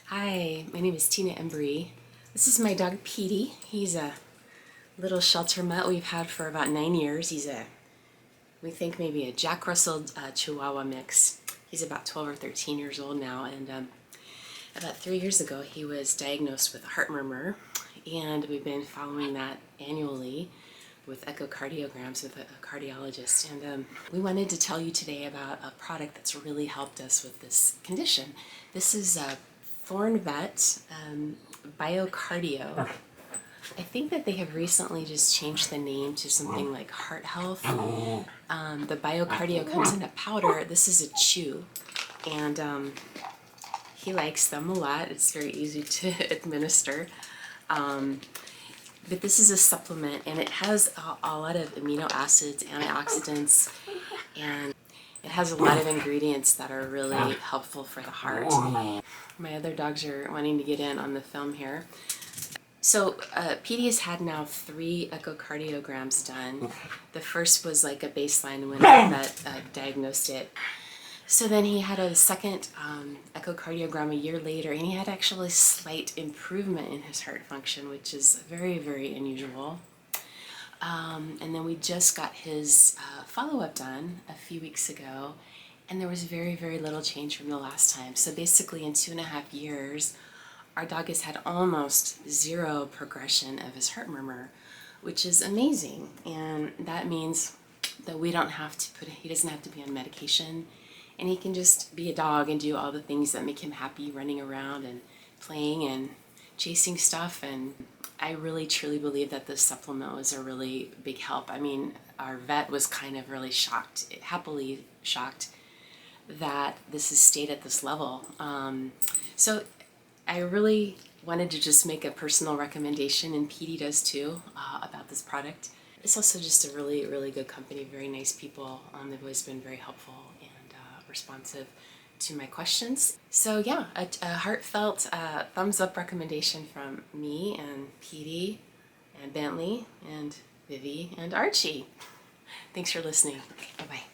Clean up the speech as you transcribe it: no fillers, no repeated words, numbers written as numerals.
Hi, my name is Tina Embry. This is my dog Petey. He's a little shelter mutt we've had for about 9 years. We think maybe a Jack Russell Chihuahua mix. He's about 12 or 13 years old now, and about 3 years ago he was diagnosed with a heart murmur, and we've been following that annually with echocardiograms with a cardiologist. And we wanted to tell you today about a product that's really helped us with this condition. This is Thorne Vet Biocardio. I think that they have recently just changed the name to something like Heart Health. The Biocardio comes in a powder. This is a chew, and he likes them a lot. It's very easy to administer. But this is a supplement, and it has a lot of amino acids, antioxidants, and it has a lot of ingredients that are really helpful for the heart. My other dogs are wanting to get in on the film here. So Petey has had now 3 echocardiograms done. The first was like a baseline when that diagnosed it. So then he had a second echocardiogram a year later, and he had actually slight improvement in his heart function, which is very, very unusual. And then we just got his follow-up done a few weeks ago, and there was very, very little change from the last time. So basically in 2.5 years, our dog has had almost 0 progression of his heart murmur, which is amazing. And that means that we don't have to he doesn't have to be on medication, and he can just be a dog and do all the things that make him happy, running around and playing and chasing stuff. And I really truly believe that this supplement was a really big help. I mean, our vet was kind of really shocked, happily shocked, that this has stayed at this level. So I really wanted to just make a personal recommendation, and Petey does too, about this product. It's also just a really, really good company, very nice people. They've always been very helpful and responsive to my questions. So yeah, a heartfelt thumbs up recommendation from me and Petey and Bentley and Vivi and Archie. Thanks for listening. Bye-bye.